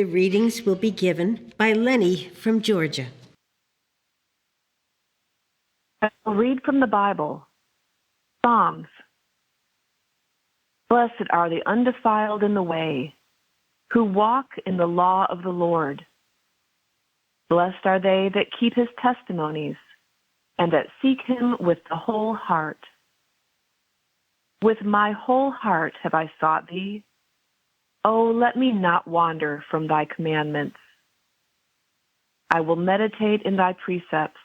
The readings will be given by Lenny from Georgia. I will read from the Bible. Psalms. Blessed are the undefiled in the way, who walk in the law of the Lord. Blessed are they that keep his testimonies, and that seek him with the whole heart. With my whole heart have I sought thee. O let me not wander from thy commandments. I will meditate in thy precepts,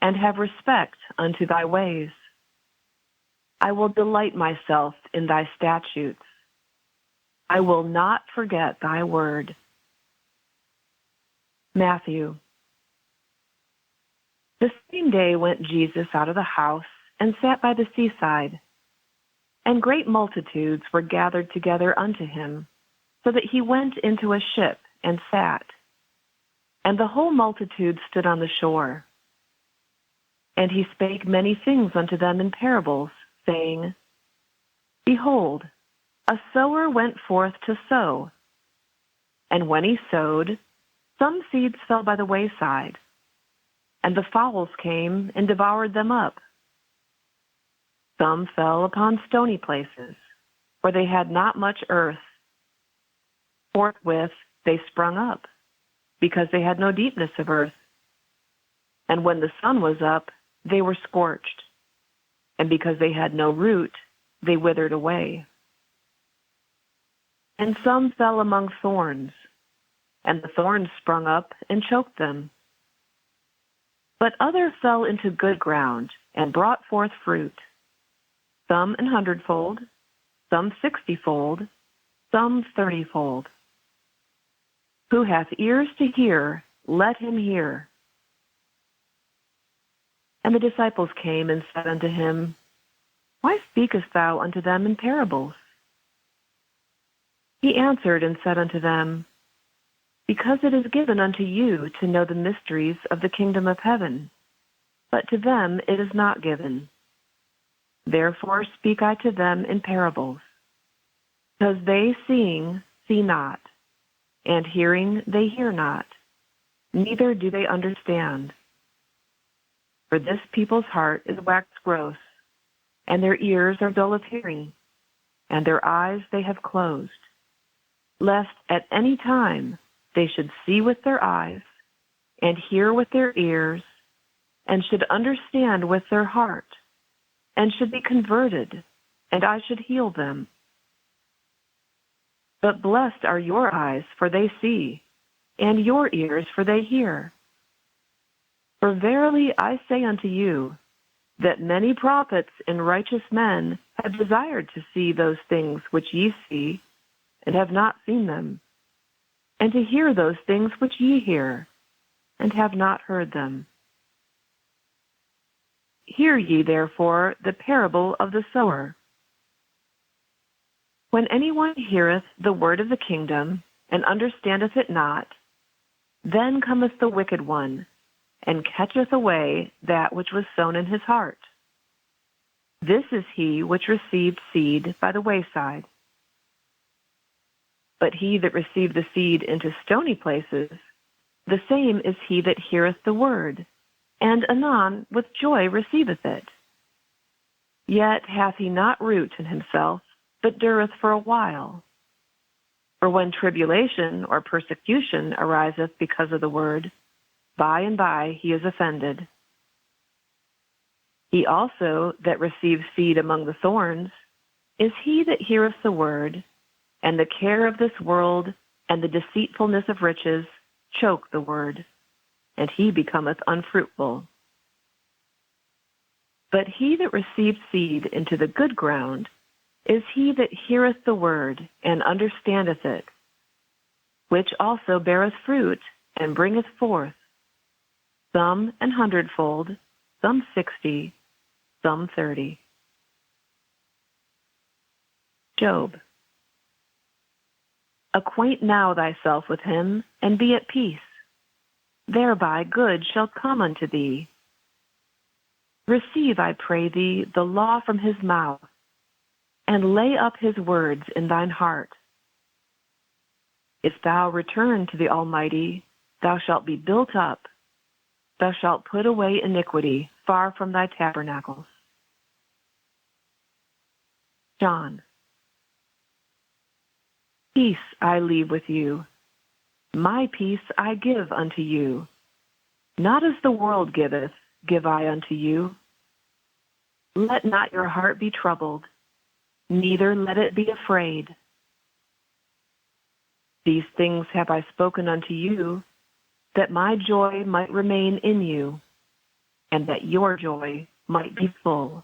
and have respect unto thy ways. I will delight myself in thy statutes. I will not forget thy word. Matthew. The same day went Jesus out of the house and sat by the seaside. And great multitudes were gathered together unto him, so that he went into a ship and sat. And the whole multitude stood on the shore. And he spake many things unto them in parables, saying, Behold, a sower went forth to sow. And when he sowed, some seeds fell by the wayside, and the fowls came and devoured them up. Some fell upon stony places, where they had not much earth. Forthwith they sprung up, because they had no deepness of earth. And when the sun was up, they were scorched, and because they had no root, they withered away. And some fell among thorns, and the thorns sprung up and choked them. But others fell into good ground and brought forth fruit, some 100-fold, some 60-fold, some 30-fold. Who hath ears to hear, let him hear. And the disciples came and said unto him, Why speakest thou unto them in parables? He answered and said unto them, Because it is given unto you to know the mysteries of the kingdom of heaven, but to them it is not given. Therefore speak I to them in parables, because they seeing see not, and hearing they hear not, neither do they understand. For this people's heart is waxed gross, and their ears are dull of hearing, and their eyes they have closed, lest at any time they should see with their eyes, and hear with their ears, and should understand with their heart, and should be converted, and I should heal them. But blessed are your eyes, for they see, and your ears, for they hear. For verily I say unto you, that many prophets and righteous men have desired to see those things which ye see, and have not seen them, and to hear those things which ye hear, and have not heard them. Hear ye therefore the parable of the sower. When anyone heareth the word of the kingdom, and understandeth it not, then cometh the wicked one, and catcheth away that which was sown in his heart. This is he which received seed by the wayside. But he that received the seed into stony places, the same is he that heareth the word, and anon with joy receiveth it. Yet hath he not root in himself, but dureth for a while. For when tribulation or persecution ariseth because of the word, by and by he is offended. He also that receives seed among the thorns is he that heareth the word, and the care of this world and the deceitfulness of riches choke the word, and he becometh unfruitful. But he that receives seed into the good ground is he that heareth the word, and understandeth it, which also beareth fruit, and bringeth forth, some 100-fold, some 60, some 30. Job. Acquaint now thyself with him, and be at peace. Thereby good shall come unto thee. Receive, I pray thee, the law from his mouth, and lay up his words in thine heart. If thou return to the Almighty, thou shalt be built up. Thou shalt put away iniquity far from thy tabernacles. John. Peace I leave with you. My peace I give unto you. Not as the world giveth, give I unto you. Let not your heart be troubled, neither let it be afraid. These things have I spoken unto you, that my joy might remain in you, and that your joy might be full.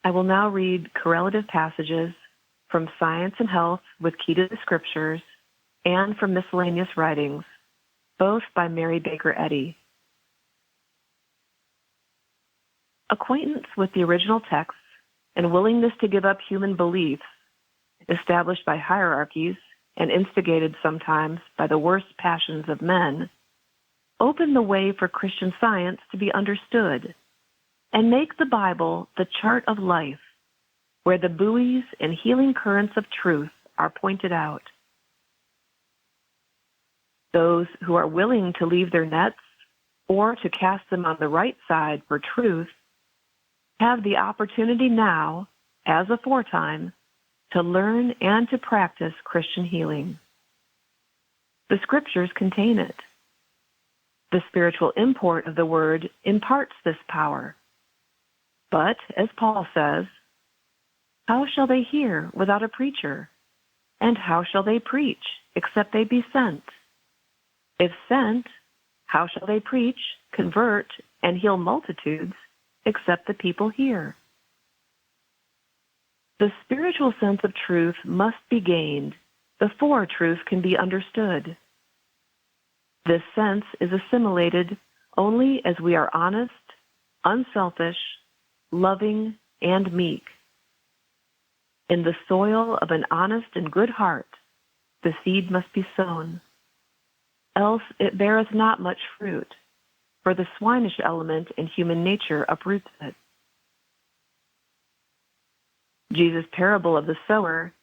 I will now read correlative passages from Science and Health with Key to the Scriptures and from miscellaneous writings, both by Mary Baker Eddy. Acquaintance with the original texts and willingness to give up human beliefs, established by hierarchies and instigated sometimes by the worst passions of men, open the way for Christian Science to be understood and make the Bible the chart of life, where the buoys and healing currents of truth are pointed out. Those who are willing to leave their nets or to cast them on the right side for truth have the opportunity now, as aforetime, to learn and to practice Christian healing. The Scriptures contain it. The spiritual import of the word imparts this power. But, as Paul says, how shall they hear without a preacher? And how shall they preach except they be sent? If sent, how shall they preach, convert, and heal multitudes except the people hear? The spiritual sense of truth must be gained before truth can be understood. This sense is assimilated only as we are honest, unselfish, loving, and meek. In the soil of an honest and good heart, the seed must be sown. Else it beareth not much fruit, for the swinish element in human nature uproots it. Jesus' parable of the sower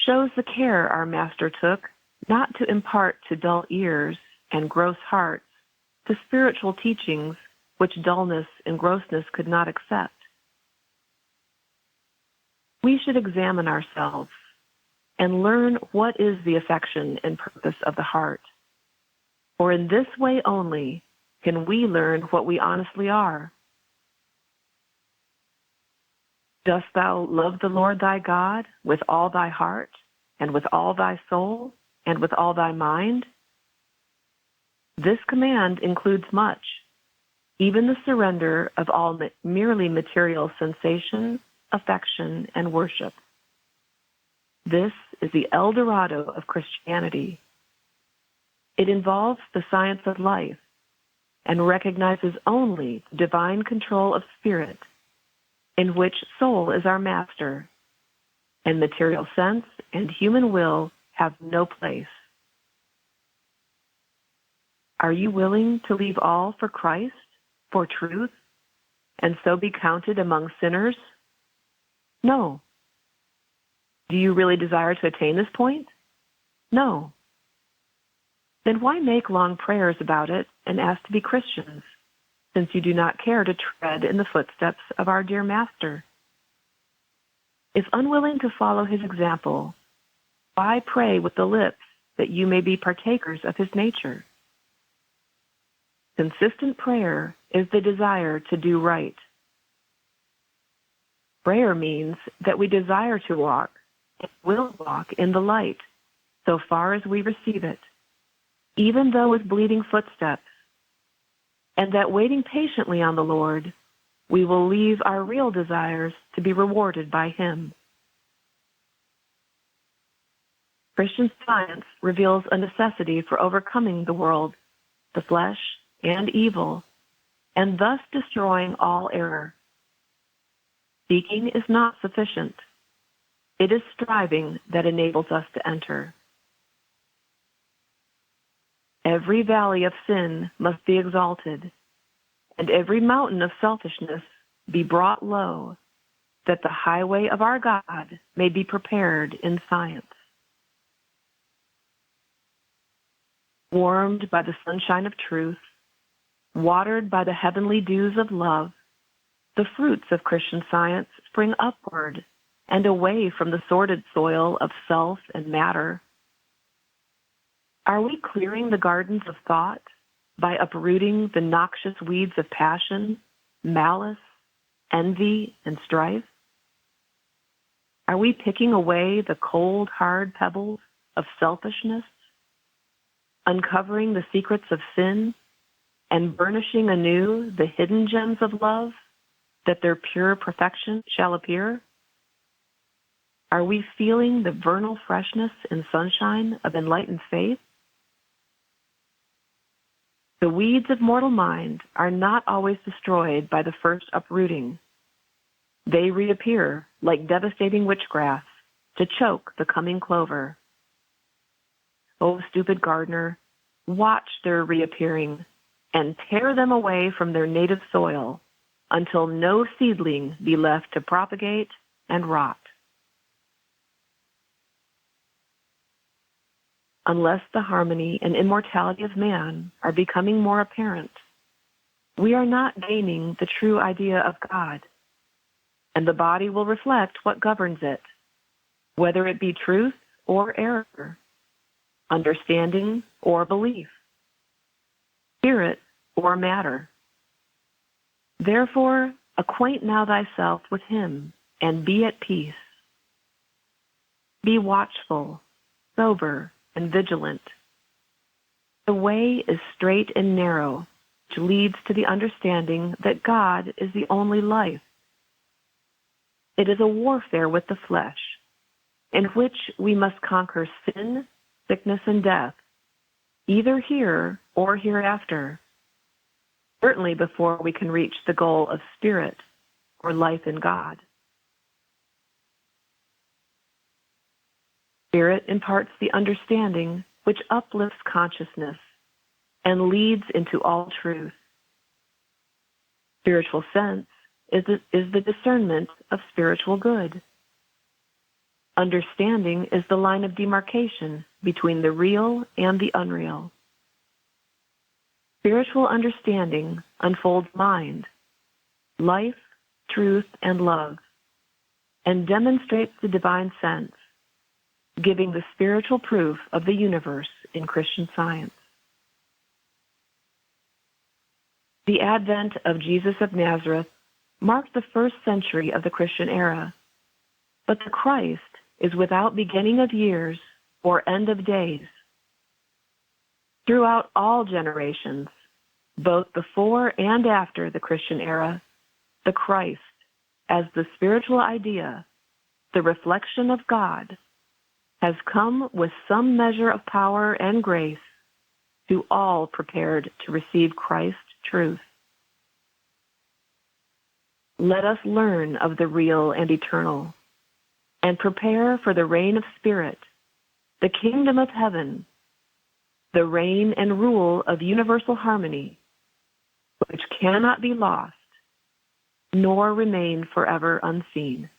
shows the care our Master took not to impart to dull ears and gross hearts the spiritual teachings which dullness and grossness could not accept. We should examine ourselves and learn what is the affection and purpose of the heart. For in this way only can we learn what we honestly are. Dost thou love the Lord thy God with all thy heart, and with all thy soul, and with all thy mind? This command includes much, even the surrender of all merely material sensation, affection, and worship. This is the El Dorado of Christianity. It involves the science of life and recognizes only the divine control of spirit, in which soul is our master, and material sense and human will have no place. Are you willing to leave all for Christ, for truth, and so be counted among sinners? No. Do you really desire to attain this point? No. Then why make long prayers about it and ask to be Christians, since you do not care to tread in the footsteps of our dear Master? If unwilling to follow his example, why pray with the lips that you may be partakers of his nature? Consistent prayer is the desire to do right. Prayer means that we desire to walk and will walk in the light so far as we receive it, even though with bleeding footsteps, and that waiting patiently on the Lord, we will leave our real desires to be rewarded by him. Christian Science reveals a necessity for overcoming the world, the flesh, and evil, and thus destroying all error. Seeking is not sufficient. It is striving that enables us to enter. Every valley of sin must be exalted, and every mountain of selfishness be brought low, that the highway of our God may be prepared in science. Warmed by the sunshine of truth, watered by the heavenly dews of love, the fruits of Christian Science spring upward and away from the sordid soil of self and matter. Are we clearing the gardens of thought by uprooting the noxious weeds of passion, malice, envy, and strife? Are we picking away the cold, hard pebbles of selfishness, uncovering the secrets of sin, and burnishing anew the hidden gems of love, that their pure perfection shall appear? Are we feeling the vernal freshness and sunshine of enlightened faith? The weeds of mortal mind are not always destroyed by the first uprooting. They reappear like devastating witchgrass to choke the coming clover. O stupid gardener, watch their reappearing and tear them away from their native soil until no seedling be left to propagate and rot. Unless the harmony and immortality of man are becoming more apparent, we are not gaining the true idea of God, and the body will reflect what governs it, whether it be truth or error, understanding or belief, spirit or matter. Therefore, acquaint now thyself with him, and be at peace. Be watchful, sober, and vigilant. The way is straight and narrow, which leads to the understanding that God is the only life. It is a warfare with the flesh, in which we must conquer sin, sickness, and death, either here or hereafter, certainly before we can reach the goal of spirit or life in God. Spirit imparts the understanding which uplifts consciousness and leads into all truth. Spiritual sense is the discernment of spiritual good. Understanding is the line of demarcation between the real and the unreal. Spiritual understanding unfolds mind, life, truth, and love, and demonstrates the divine sense, giving the spiritual proof of the universe in Christian Science. The advent of Jesus of Nazareth marked the first century of the Christian era, but the Christ is without beginning of years or end of days. Throughout all generations, both before and after the Christian era, the Christ, as the spiritual idea, the reflection of God, has come with some measure of power and grace to all prepared to receive Christ's truth. Let us learn of the real and eternal, and prepare for the reign of spirit, the kingdom of heaven, the reign and rule of universal harmony, which cannot be lost, nor remain forever unseen.